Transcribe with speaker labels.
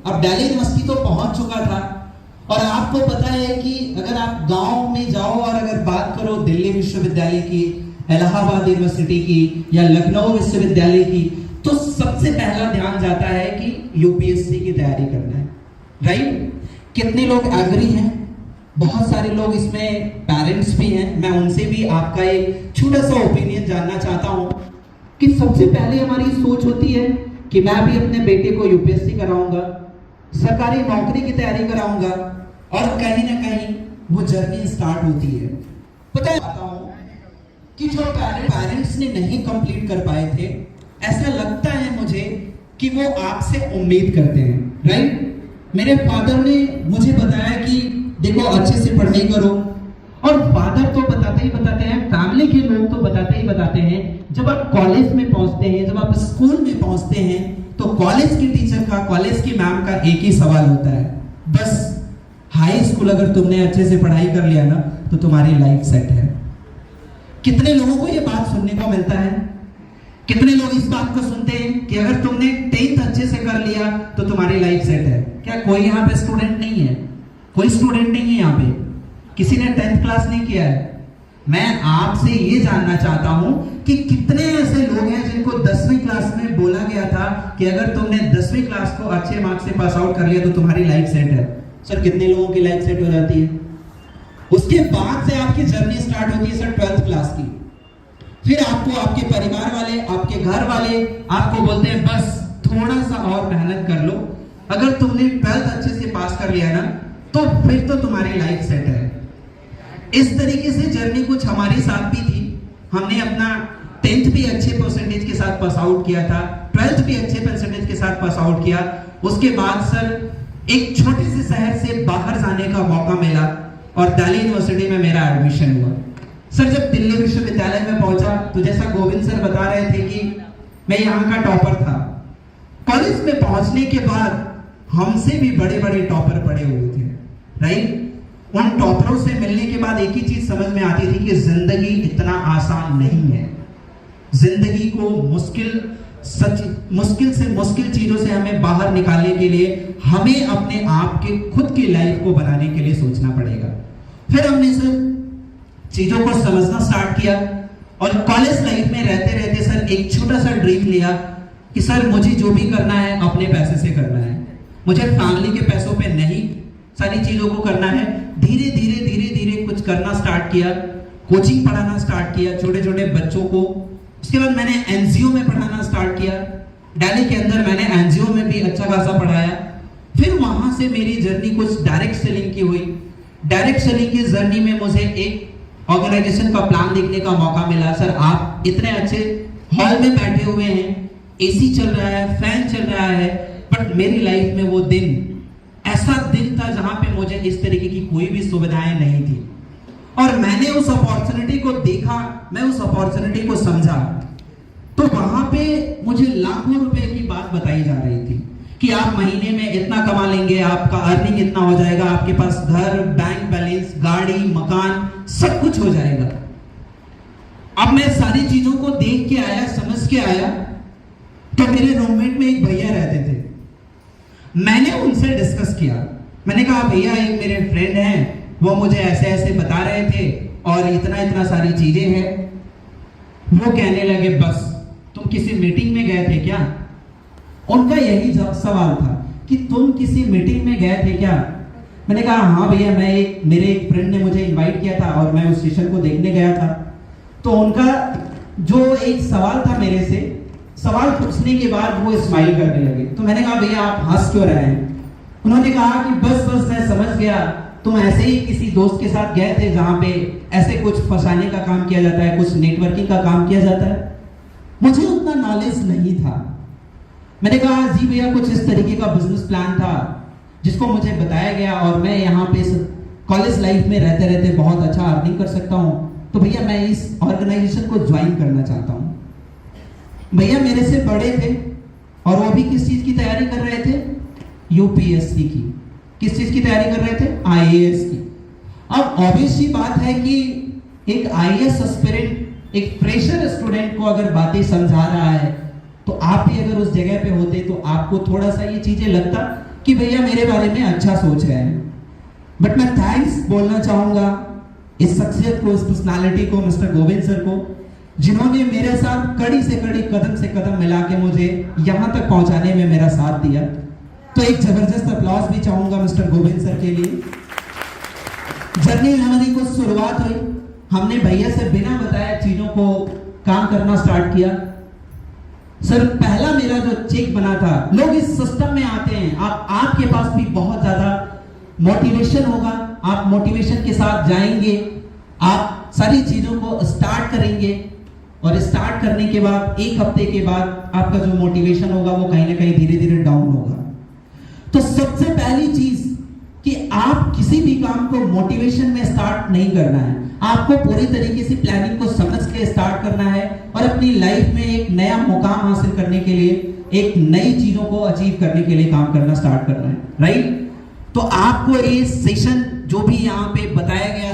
Speaker 1: अब दिल्ली यूनिवर्सिटी तो पहुंच चुका था। और आपको पता है कि अगर आप गांव में जाओ और अगर बात करो दिल्ली विश्वविद्यालय की, इलाहाबाद यूनिवर्सिटी की या लखनऊ विश्वविद्यालय की, तो सबसे पहला ध्यान जाता है कि यूपीएससी की तैयारी करना है, राइट? कितने लोग एग्री हैं? बहुत सारे लोग इसमें पेरेंट्स भी हैं। मैं उनसे भी आपका एक छोटा सा ओपिनियन जानना चाहता हूं कि सबसे पहले हमारी सोच होती है कि मैं भी अपने बेटे को यूपीएससी कराऊंगा, सरकारी नौकरी की तैयारी कराऊंगा, और कहीं ना कहीं वो जर्नी स्टार्ट होती है। पता है कि जो पेरेंट्स ने नहीं कंप्लीट कर पाए थे, ऐसा लगता है मुझे कि वो आपसे उम्मीद करते हैं, राइट? मेरे फादर ने मुझे बताया कि देखो अच्छे से पढ़ाई करो, और फादर तो बताते ही बताते हैं, फैमिली के लोग तो बताते ही बताते हैं। जब आप कॉलेज में पहुंचते हैं, जब आप स्कूल में पहुंचते हैं, तो कॉलेज के टीचर का, कॉलेज की मैम का एक ही सवाल होता है, बस हाई स्कूल अगर तुमने अच्छे से पढ़ाई कर लिया ना तो तुम्हारी लाइफ सेट है। कितने लोगों को यह बात सुनने को मिलता है? कितने लोग इस बात को सुनते हैं कि अगर तुमने 10th अच्छे से कर लिया तो तुम्हारी लाइफ सेट है? क्या कोई यहाँ पे स्टूडेंट नहीं है? कोई स्टूडेंट नहीं है यहाँ पे? किसी ने 10th क्लास नहीं किया है? मैं आपसे ये जानना चाहता हूं कि कितने ऐसे लोग हैं जिनको 10वीं क्लास में बोला गया था कि अगर तुमने 10वीं क्लास को अच्छे मार्क्स से पास आउट कर लिया तो तुम्हारी लाइफ सेट है। सर कितने लोगों की लाइफ सेट हो जाती है? उसके बाद से आपकी जर्नी स्टार्ट होती है सर 12th क्लास की। फिर आपको आपके परिवार वाले, आपके घर वाले आपको बोलते हैं बस थोड़ा सा और मेहनत कर लो, अगर तुमने 12th अच्छे से पास कर लिया ना तो फिर तो तुम्हारी लाइफ सेट है। इस तरीके से जर्नी कुछ हमारे साथ भी थी। हमने अपना 10th भी अच्छे परसेंटेज के साथ पास आउट किया था, 12th भी अच्छे परसेंटेज के साथ पास आउट किया। उसके बाद सर एक छोटे से शहर से बाहर जाने का मौका मिला और दिल्ली यूनिवर्सिटी में मेरा एडमिशन हुआ। सर जब दिल्ली विश्वविद्यालय में पहुंचा तो जैसा गोविंद सर बता रहे थे कि मैं यहाँ का टॉपर था। कॉलेज में पहुंचने के बाद हमसे भी बड़े बड़े टॉपर पड़े हुए थे, राइट? उन टॉपरों से मिलने के बाद एक ही चीज समझ में आती थी कि जिंदगी इतना आसान नहीं है। जिंदगी को मुश्किल से मुश्किल चीजों से हमें बाहर निकालने के लिए हमें अपने आप के खुद की लाइफ को बनाने के लिए सोचना पड़ेगा। फिर हमने सर चीजों को समझना स्टार्ट किया और कॉलेज लाइफ में रहते रहते सर एक छोटा सा ड्रीम लिया कि सर मुझे जो भी करना है अपने पैसे से करना है, मुझे फैमिली के पैसों पे नहीं सारी चीजों को करना है। धीरे धीरे धीरे धीरे कुछ करना स्टार्ट किया, कोचिंग पढ़ाना स्टार्ट किया छोटे छोटे बच्चों को। उसके बाद मैंने एनजीओ में पढ़ाना स्टार्ट किया। दिल्ली के अंदर मैंने एनजीओ में भी अच्छा खासा पढ़ाया। फिर वहां से मेरी जर्नी कुछ डायरेक्ट सेलिंग की हुई। डायरेक्ट सेलिंग की जर्नी में मुझे एक ऑर्गेनाइजेशन का प्लान देखने का मौका मिला। सर आप इतने अच्छे हॉल में बैठे हुए हैं, एसी चल रहा है, फैन चल रहा है, बट मेरी लाइफ में वो दिन ऐसा दिन था जहां पे मुझे इस तरीके की कोई भी सुविधाएं नहीं थी। और मैंने उस अपॉर्चुनिटी को देखा, मैं उस अपॉर्चुनिटी को समझा, तो वहां पे मुझे लाखों रुपए की बात बताई जा रही थी कि आप महीने में इतना कमा लेंगे, आपका अर्निंग इतना हो जाएगा, आपके पास घर, बैंक बैलेंस, गाड़ी, मकान, सब कुछ हो जाएगा। अब मैं सारी चीजों को देख के आया, समझ के आया। तो मेरे रूममेट में एक भैया रहते थे, मैंने उनसे डिस्कस किया। मैंने कहा भैया एक मेरे फ्रेंड हैं, वो मुझे ऐसे ऐसे बता रहे थे और इतना इतना सारी चीजें हैं। वो कहने लगे बस तुम किसी मीटिंग में गए थे क्या? उनका यही सवाल था कि तुम किसी मीटिंग में गए थे क्या? मैंने कहा हाँ भैया, मेरे एक फ्रेंड ने मुझे इनवाइट किया था और मैं उस सेशन को देखने गया था। तो उनका जो एक सवाल था मेरे से, सवाल पूछने के बाद वो स्माइल करने लगे। तो मैंने कहा भैया आप हंस क्यों रहे हैं? उन्होंने कहा कि बस मैं समझ गया, तुम ऐसे ही किसी दोस्त के साथ गए थे जहां पे ऐसे कुछ फंसाने का काम किया जाता है, कुछ नेटवर्किंग का काम किया जाता है। मुझे उतना नॉलेज नहीं था। मैंने कहा जी भैया कुछ इस तरीके का बिजनेस प्लान था जिसको मुझे बताया गया और मैं यहाँ पे कॉलेज लाइफ में रहते रहते बहुत अच्छा अर्निंग कर सकता हूँ, तो भैया मैं इस ऑर्गेनाइजेशन को ज्वाइन करना चाहता हूँ। भैया मेरे से बड़े थे और वो भी किस चीज की तैयारी कर रहे थे? यूपीएससी की। किस चीज की तैयारी कर रहे थे? आईएएस की। अब ऑब्वियस सी बात है कि एक आईएएस एस्पिरेंट एक फ्रेशर स्टूडेंट को अगर बातें समझा रहा है तो आप भी अगर उस जगह पे होते तो आपको थोड़ा सा ये चीजें लगता कि भैया मेरे बारे में अच्छा सोच रहे हैं। बट मैं थैंक्स बोलना चाहूंगा इस शख्सियत को, इस पर्सनालिटी को, मिस्टर गोविंद सर को, जिन्होंने मेरे साथ कड़ी से कड़ी, कदम से कदम मिला के मुझे यहां तक पहुंचाने में मेरा साथ दिया। तो एक जबरदस्त अप्लॉज भी चाहूंगा मिस्टर गोविंद सर के लिए। जर्नी हमारी कुछ शुरुआत हुई, हमने भैया से बिना बताए चीजों को काम करना स्टार्ट किया। सर पहला मेरा जो चेक बना था, लोग इस सिस्टम में आते हैं, आपके पास भी बहुत ज्यादा मोटिवेशन होगा, आप मोटिवेशन के साथ जाएंगे, आप सारी चीजों को स्टार्ट करेंगे और स्टार्ट करने के बाद एक हफ्ते के बाद आपका जो मोटिवेशन होगा वो कहीं ना कहीं धीरे धीरे डाउन होगा। तो सबसे पहली चीज कि आप किसी भी काम को मोटिवेशन में स्टार्ट नहीं करना है, आपको पूरी तरीके से प्लानिंग को समझ के स्टार्ट करना है और अपनी लाइफ में एक नया मुकाम हासिल करने के लिए, एक नई चीजों को अचीव करने के लिए काम करना स्टार्ट करना है, राइट। तो आपको ये सेशन जो भी यहाँ पे बताया गया,